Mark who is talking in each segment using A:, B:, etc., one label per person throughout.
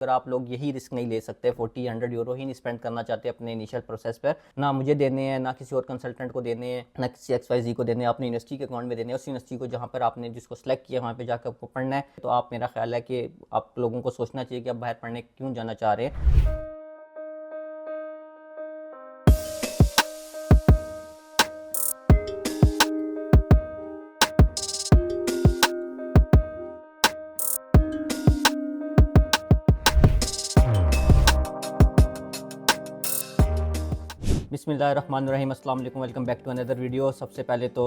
A: अगर आप लोग यही रिस्क नहीं ले सकते, 40-100 यूरो ही नहीं स्पेंड करना चाहते अपने इनिशियल प्रोसेस पर, ना मुझे देने हैं, ना किसी और कंसल्टेंट को देने हैं, ना किसी XYZ को देने हैं, अपनी यूनिवर्सिटी के अकाउंट में देने हैं। उस यूनिवर्सिटी को जहाँ पर आपने जिसको सेलेक्ट किया वहाँ पे जाकर आपको पढ़ना है। तो आप, मेरा ख्याल है कि आप लोगों को सोचना चाहिए कि आप बाहर पढ़ने क्यों जाना चाह रहे हैं। बिस्मिल्लाहिर्रहमानिर्रहीम, अस्सलाम वालेकुम, welcome back to another video. सबसे पहले तो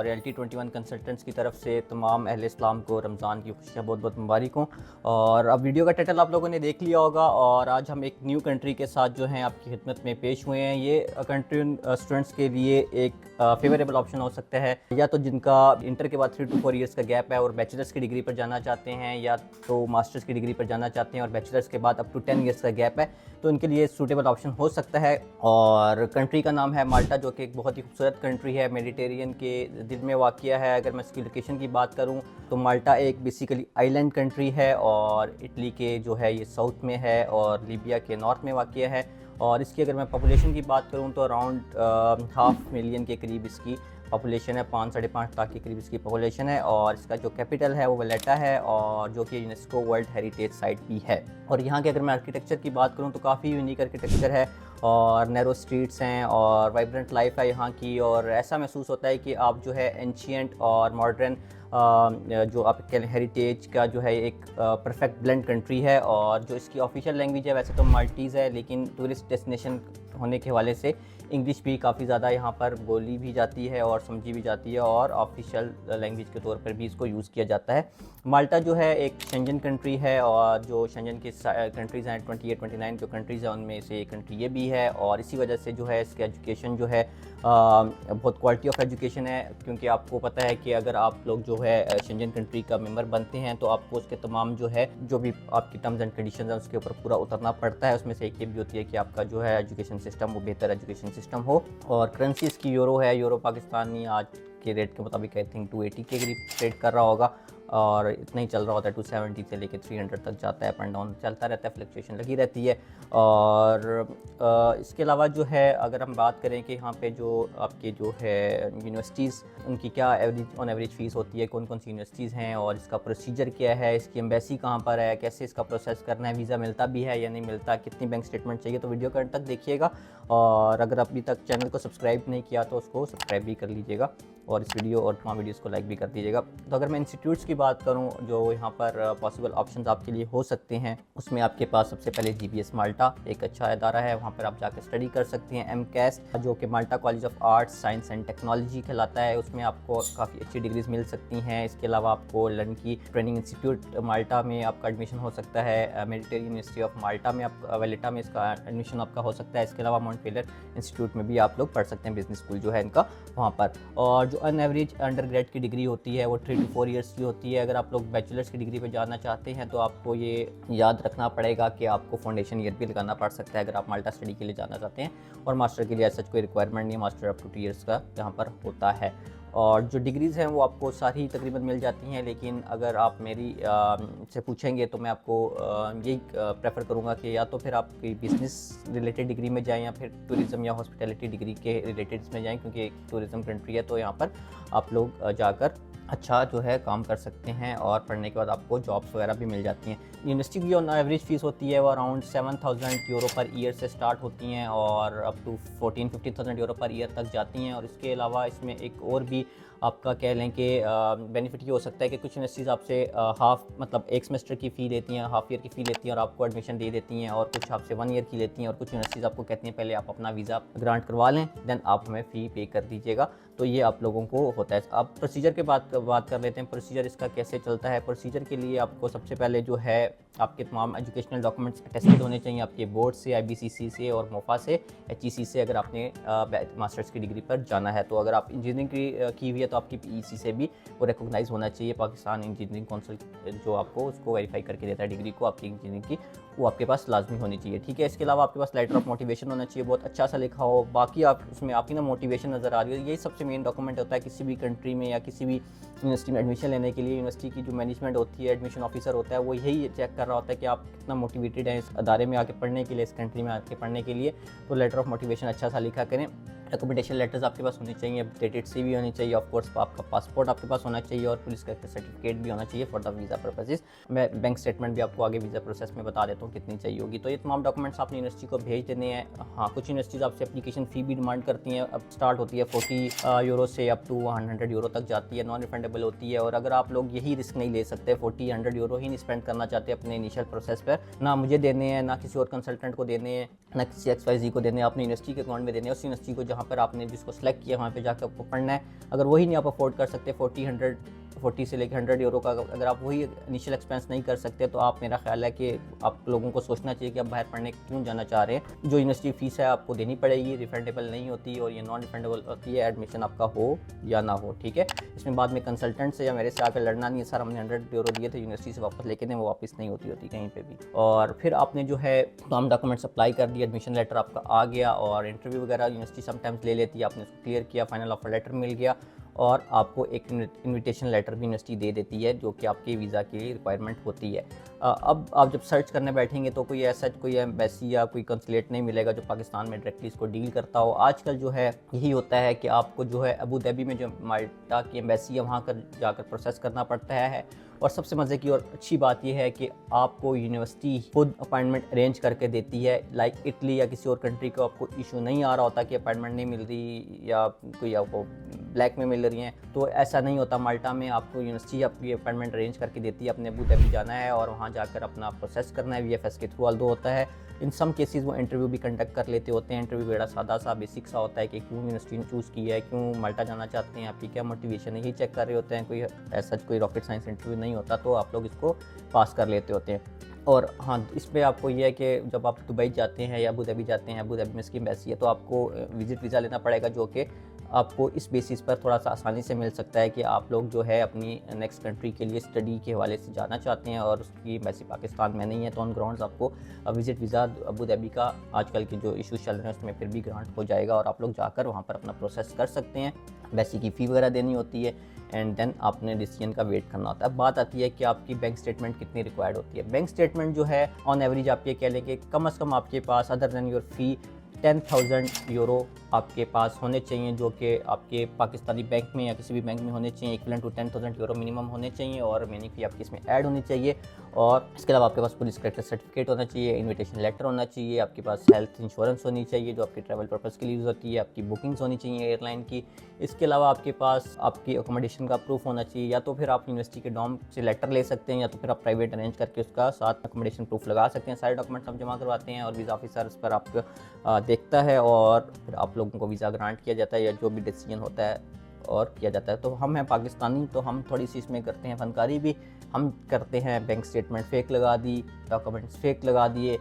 A: रियलिटी 21 कंसल्टेंट्स की तरफ से तमाम अहले इस्लाम को रमज़ान की खुशियाँ बहुत बहुत मुबारक हों। और अब वीडियो का टाइटल आप लोगों ने देख लिया होगा, और आज हम एक न्यू कंट्री के साथ जो है आपकी खिदमत में पेश हुए हैं। ये कंट्री स्टूडेंट्स के लिए एक फेवरेबल ऑप्शन हो सकता है, या तो जिनका इंटर के बाद 3 to 4 ईयर्स का गैप है और बैचलर्स की डिग्री पर जाना चाहते हैं, या तो मास्टर्स की डिग्री पर जाना चाहते हैं और बैचलर्स के बाद अप टू 10 ईयर्स का गैप है, तो उनके लिए सूटेबल ऑप्शन हो सकता है। और कंट्री का नाम है माल्टा, जो कि एक बहुत ही खूबसूरत कंट्री है, मेडिटेरियन के दिल में वाक़िया है। अगर मैं इसकी लोकेशन की बात करूं तो माल्टा एक बेसिकली आइलैंड कंट्री है, और इटली के जो है ये साउथ में है और लीबिया के नॉर्थ में वाक़िया है। और इसकी अगर मैं पॉपुलेशन की बात करूं तो अराउंड 500,000 के करीब इसकी पॉपुलेशन है, 5-5.5 लाख के करीब इसकी पॉपुलेशन है। और इसका जो कैपिटल है वो वलेटा है, और जो कि यूनेस्को वर्ल्ड हेरिटेज साइट भी है। और यहाँ के अगर मैं आर्किटेक्चर की बात करूँ तो काफ़ी यूनिक आर्किटेक्चर है, और नैरो स्ट्रीट्स हैं और वाइब्रेंट लाइफ है यहाँ की। और ऐसा महसूस होता है कि आप जो है एंशियंट और मॉडर्न जो आप कह हेरिटेज का जो है एक परफेक्ट ब्लेंड कंट्री है। और जो इसकी ऑफिशियल लैंग्वेज है वैसे तो माल्टीज़ है, लेकिन टूरिस्ट डेस्टिनेशन होने के हवाले से इंग्लिश भी काफ़ी ज़्यादा यहाँ पर बोली भी जाती है और समझी भी जाती है, और ऑफिशियल लैंग्वेज के तौर पर भी इसको यूज़ किया जाता है। माल्टा जो है एक शेंजन कंट्री है, और जो शेंजन की कंट्रीज़ हैं 28-29 जो कंट्रीज़ हैं उनमें से एक कंट्री ये भी है। और इसी वजह से जो है इसकी एजुकेशन जो है बहुत क्वालिटी ऑफ एजुकेशन है, क्योंकि आपको पता है कि अगर आप लोग जो है शेंजन कंट्री का मेंबर बनते हैं तो आपको उसके तमाम जो है जो भी आपकी टर्म्स एंड कंडीशंस हैं उसके ऊपर पूरा उतरना पड़ता है। उसमें से एक ये भी होती है कि आपका जो है एजुकेशन सिस्टम वो बेहतर एजुकेशन सिस्टम हो। और करेंसी इसकी यूरो है। यूरो पाकिस्तानी आज के रेट के मुताबिक आई थिंक 280 के करीब ट्रेड कर रहा होगा, और इतना ही चल रहा होता है। 270 से लेकर 300 तक जाता है, अप एंड डाउन चलता रहता है, फ्लक्चुएशन लगी रहती है। और इसके अलावा जो है अगर हम बात करें कि यहाँ पे जो आपके जो है यूनिवर्सिटीज़ उनकी क्या ऑन एवरेज फ़ीस होती है, कौन कौन सी यूनिवर्सिटीज़ हैं, और इसका प्रोसीजर क्या है, इसकी एम्बेसी कहाँ पर है, कैसे इसका प्रोसेस करना है, वीज़ा मिलता भी है या नहीं मिलता, कितनी बैंक स्टेटमेंट चाहिए, तो वीडियो का अंत तक देखिएगा। और अगर अभी तक चैनल को सब्सक्राइब नहीं किया तो उसको सब्सक्राइब भी कर लीजिएगा, और इस वीडियो और तमाम वीडियोज़ को लाइक भी कर दीजिएगा। तो अगर मैं इंस्टीट्यूट्स की बात करूं जो यहाँ पर पॉसिबल ऑप्शंस आपके लिए हो सकते हैं, उसमें आपके पास सबसे पहले GBS माल्टा एक अच्छा इदारा है, वहाँ पर आप जाकर स्टडी कर सकते हैं। MCAS जो कि Malta college of arts science and technology कहलाता है, उसमें आपको काफ़ी अच्छी डिग्रीज मिल सकती हैं। इसके अलावा आपको लंदन की ट्रेनिंग इंस्टीट्यूट माल्टा में आपका एडमिशन हो सकता है। मेडिटेरियन यूनिवर्सिटी ऑफ माल्टा में वेलेटा में इसका एडमिशन आपका हो सकता है। इसके अलावा मॉन्टपेलर इंस्टीट्यूट में भी आप लोग पढ़ सकते हैं, बिजनेस स्कूल जो है इनका वहाँ पर। और जो अन एवरेज अंडर ग्रेड की डिग्री होती है वो 3 to 4 ईयर्स की होती है। अगर आप लोग बैचलर्स की डिग्री पे जाना चाहते हैं तो आपको ये याद रखना पड़ेगा कि आपको फाउंडेशन ईयर भी लगाना पड़ सकता है अगर आप माल्टा स्टडी के लिए जाना चाहते हैं। और मास्टर के लिए ऐसा कोई रिक्वायरमेंट नहीं है, मास्टर अप टू 2 ईयर्स का यहाँ पर होता है। और जो डिग्रीज़ हैं वो आपको सारी तकरीबन मिल जाती हैं, लेकिन अगर आप मेरी से पूछेंगे तो मैं आपको यही प्रेफर करूँगा कि या तो फिर आप कोई बिज़नेस रिलेटेड डिग्री में जाएं, या फिर टूरिज़म या हॉस्पिटैलिटी डिग्री के रिलेटेड इसमें जाएं, क्योंकि एक टूरिज़म कंट्री है तो यहाँ पर आप लोग जाकर अच्छा जो है काम कर सकते हैं, और पढ़ने के बाद आपको जॉब्स वगैरह भी मिल जाती हैं। यूनिवर्सिटी की जो एवरेज फ़ीस होती है वो अराउंड 7,000 यूरो पर ईयर से स्टार्ट होती हैं, और up to 14-15,000 euro per year तक जाती हैं। और इसके अलावा इसमें एक और भी आपका कह लें कि बेनिफिट ये हो सकता है कि कुछ यूनिवर्सिटीज़ आपसे हाफ मतलब एक सेमेस्टर की फ़ी लेती हैं, हाफ ईयर की फ़ी लेती हैं और आपको एडमिशन दे देती हैं, और कुछ आपसे 1 ईयर की लेती हैं, और कुछ यूनिवर्सिटीज़ आपको कहती हैं पहले आप अपना वीज़ा ग्रांट करवा लें, देन आप हमें फ़ी पे कर दीजिएगा। तो ये आप लोगों को होता है। अब प्रोसीजर के बात कर लेते हैं, प्रोसीजर इसका कैसे चलता है। प्रोसीजर के लिए आपको सबसे पहले जो है आपके तमाम एजुकेशनल डॉक्यूमेंट्स अटेस्टेड होने चाहिए आपके बोर्ड से, IBCC से और मोफा से, HEC से, अगर आपने मास्टर्स की डिग्री पर जाना है। तो अगर आप इंजीनियरिंग की हुई है तो आपकी PEC से भी वो रिकॉग्नाइज होना चाहिए। पाकिस्तान इंजीनियरिंग काउंसिल जो आपको उसको वेरीफाई करके देता है डिग्री को आपकी इंजीनियरिंग की, वो आपके पास लाजमी होनी चाहिए। ठीक है, इसके अलावा आपके पास लेटर ऑफ मोटिवेशन होना चाहिए, बहुत अच्छा सा लिखा हो। बाकी आप उसमें आपकी ना मोटिवेशन नज़र आ रही हो, यही सबसे मेन डॉक्यूमेंट होता है किसी भी कंट्री में या किसी भी यूनिवर्सिटी में एडमिशन लेने के लिए। यूनिवर्सिटी की जो मैनेजमेंट होती है, एडमिशन ऑफिसर होता है, वो यही चेक कर रहा होता है कि आप कितना मोटिवेटेड हैं इस अदारे में आके पढ़ने के लिए, इस कंट्री में आके पढ़ने के लिए, तो लेटर ऑफ मोटिवेशन अच्छा सा लिखा करें। रिकमेंडेशन लेटर्स आपके पास होनी चाहिए, अपडेटेड CV होनी चाहिए, ऑफ कोर्स आपका पासपोर्ट आपके पास होना चाहिए और पुलिस का सर्टिफिकेट भी होना चाहिए फॉर द वीज़ा पर्पसेस। मैं बैंक स्टेटमेंट भी आपको आगे वीज़ा प्रोसेस में बता देता हूँ कितनी चाहिए होगी। तो ये तमाम डॉक्यूमेंट्स आपने यूनिवर्सिटी को भेज देने हैं। हाँ, कुछ यूनिवर्सिटीज़ आपसे एप्लीकेशन फ़ी भी डिमांड करती हैं। अब स्टार्ट होती है 40 यूरो से अप टू 100 यूरो तक जाती है, नॉन रिफंडेबल होती है। और अगर आप लोग यही रिस्क नहीं ले सकते, 40-100 यूरो ही नहीं स्पेंड करना चाहते अपने इनिशियल प्रोसेस पर, ना मुझे देने हैं, ना किसी और कंसल्टेंट को देने हैं, ना किसी XYZ को देने हैं, अपनी यूनिवर्सिटी के अकाउंट में देने हैं। उस यूनिवर्सिटी को जहाँ पर आपने जिसको सेलेक्ट किया वहाँ पे जाकर आपको पढ़ना है। अगर वही नहीं आप अफोर्ड कर सकते, 40 से लेकर 100 यूरो का अगर आप वही इनिशियल एक्सपेंस नहीं कर सकते, तो आप, मेरा ख्याल है कि आप लोगों को सोचना चाहिए कि आप बाहर पढ़ने क्यों जाना चाह रहे हैं। जो यूनिवर्सिटी फ़ीस है आपको देनी पड़ेगी, रिफंडेबल नहीं होती, और ये नॉन रिफंडेबल होती है, एडमिशन आपका हो या ना हो, ठीक है। इसमें बाद में कंसल्टेंट से या मेरे से आकर लड़ना नहीं है, सर हमने 100 यूरो दिए थे यूनिवर्सिटी से वापस लेके दें, वो वापस नहीं होती कहीं पर भी। और फिर आपने जो है तमाम डॉक्यूमेंट्स अप्लाई कर दिए, एडमिशन लेटर आपका आ गया, और इंटरव्यू वगैरह यूनिवर्सिटी समटाइम्स ले लेती है, आपने उसको क्लियर किया, फाइनल ऑफर लेटर मिल गया, और आपको एक इनविटेशन लेटर भी यूनिवर्सिटी दे देती है जो कि आपके वीज़ा के लिए रिक्वायरमेंट होती है। अब आप जब सर्च करने बैठेंगे तो कोई ऐसा कोई एम्बेसी या कोई कंसुलेट नहीं मिलेगा जो पाकिस्तान में डायरेक्टली इसको डील करता हो। आजकल जो है यही होता है कि आपको जो है अबू धाबी में जो माल्टा की एम्बेसी है वहाँ कर जाकर प्रोसेस करना पड़ता है। और सबसे मज़े की और अच्छी बात यह है कि आपको यूनिवर्सिटी खुद अपॉइंटमेंट अरेंज करके देती है। लाइक इटली या किसी और कंट्री को आपको इशू नहीं आ रहा होता कि अपॉइंटमेंट नहीं मिल रही या कोई आपको ब्लैक में मिल रही हैं, तो ऐसा नहीं होता। माल्टा में आपको यूनिवर्सिटी आपकी अपॉइंटमेंट अरेंज करके देती है, अपने अबू धाबी जाना है और वहाँ जाकर अपना प्रोसेस करना है। VFS के थ्रू ऑल्दो होता है। इन सम केसेस वो इंटरव्यू भी कंडक्ट कर लेते होते हैं। इंटरव्यू बड़ा सादा सा बेसिक सा होता है कि क्यों यूनिवर्सिटी ने चूज़ किया है, क्यों माल्टा जाना चाहते हैं, आपकी क्या मोटिवेशन है, यही चेक कर रहे होते हैं। कोई ऐसा कोई रॉकेट साइंस इंटरव्यू नहीं होता, तो आप लोग इसको पास कर लेते होते हैं। और हाँ, इस पर आपको ये है कि जब आप दुबई जाते हैं या अबू धाबी जाते हैं, अबू धाबी में इसकी एम्बेसी है, तो आपको विजिट वीज़ा लेना पड़ेगा, जो कि आपको इस बेसिस पर थोड़ा सा आसानी से मिल सकता है कि आप लोग जो है अपनी नेक्स्ट कंट्री के लिए स्टडी के हवाले से जाना चाहते हैं और उसकी एम्बेसी पाकिस्तान में नहीं है, तो ऑन ग्राउंड्स आपको विजिट वीज़ा अबू धाबी का आजकल के जो इशूज़ चल रहे हैं उसमें फिर भी ग्रांट हो जाएगा और आप लोग जाकर वहाँ पर अपना प्रोसेस कर सकते हैं। एम्बेसी की फ़ी वगैरह देनी होती है एंड देन आपने डिसीजन का वेट करना होता है। बात आती है कि आपकी बैंक स्टेटमेंट कितनी रिक्वायर्ड होती है। बैंक स्टेटमेंट जो है ऑन एवरेज आप ये कह लें कि कम से कम आपके पास other than your fee 10,000 euro आपके पास होने चाहिए, जो कि आपके पाकिस्तानी बैंक में या किसी भी बैंक में होने चाहिए। इक्वलेंट टू 10,000 यूरो मिनिमम होने चाहिए और रिमेनिंग फ़ी आपकी इसमें ऐड होनी चाहिए। और इसके अलावा आपके पास पुलिस करेक्टर सर्टिफिकेट होना चाहिए, इन्विटेशन लेटर होना चाहिए, आपके पास हेल्थ इंश्योरेंस होनी चाहिए जो आपके ट्रैवल पर्पज़ के लिए यूज़ होती है, आपकी बुकिंग्स होनी चाहिए एयरलाइन की। इसके अलावा आपके पास आपकी अकोमोडेशन का प्रूफ होना चाहिए, या तो फिर आप यूनिवर्सिटी के डॉम से लेटर ले सकते हैं या तो फिर आप प्राइवेट अरेंज करके उसका साथ अकोमोडेशन प्रूफ लगा सकते हैं। सारे डॉक्यूमेंट्स आप जमा करवाते हैं और वीज़ा ऑफिसर उस पर आपको देखता है और फिर आप लोगों को वीज़ा ग्रांट किया जाता है या जो भी डिसीजन होता है और किया जाता है। तो हम हैं पाकिस्तानी, तो हम थोड़ी सी इसमें करते हैं फनकारी भी। हम करते हैं बैंक स्टेटमेंट फ़ेक लगा दी, डॉक्यूमेंट्स फ़ेक लगा दिए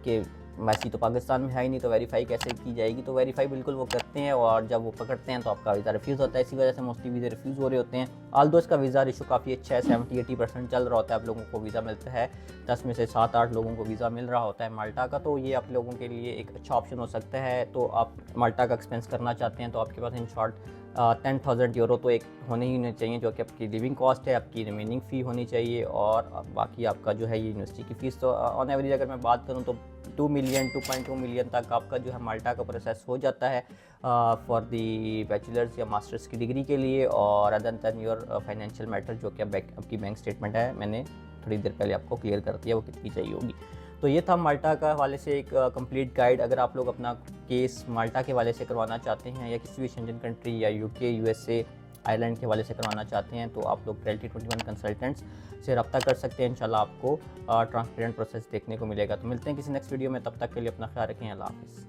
A: कि वैसी तो पाकिस्तान में है ही नहीं, तो वेरीफाई कैसे की जाएगी। तो वेरीफाई बिल्कुल वो करते हैं और जब वो पकड़ते हैं तो आपका वीज़ा रिफ्यूज़ होता है। इसी वजह से मोस्टली वीज़े रिफ्यूज़ हो रहे होते हैं। आल्दो इसका वीज़ा रेशो काफ़ी अच्छा है, 70-80% चल रहा होता है। आप लोगों को वीज़ा मिलता है, 10 में से 7-8 लोगों को वीज़ा मिल रहा होता है माल्टा का। तो ये आप लोगों के लिए एक अच्छा ऑप्शन हो सकता है। तो आप माल्टा का एक्सपेंस करना चाहते हैं तो आपके पास इन शॉर्ट 10,000 यूरो तो एक होने चाहिए, जो कि आपकी लिविंग कॉस्ट है, आपकी रिमेनिंग फ़ी होनी चाहिए और बाकी आपका जो है ये यूनिवर्सिटी की फ़ीस। तो ऑन एवरेज अगर मैं बात करूँ तो 2 मिलियन 2.2 मिलियन तक आपका जो है माल्टा का प्रोसेस हो जाता है फॉर दी बैचलर्स या मास्टर्स की डिग्री के लिए। और other than your financial matter जो कि आपकी बैंक स्टेटमेंट है, मैंने थोड़ी देर पहले आपको क्लियर कर दिया वो कितनी चाहिए होगी। तो ये था माल्टा का हवाले से एक कंप्लीट गाइड। अगर आप लोग अपना केस माल्टा के हवाले से करवाना चाहते हैं या किसी भी शेंजन कंट्री या UK, USA, आयरलैंड के हवाले से करवाना चाहते हैं तो आप लोग Realty 21 कंसल्टेंट्स से रब्ता कर सकते हैं। इंशाल्लाह आपको ट्रांसपेरेंट प्रोसेस देखने को मिलेगा। तो मिलते हैं किसी नेक्स्ट वीडियो में, तब तक के लिए अपना ख्याल रखें। अल्लाह हाफ़िज़।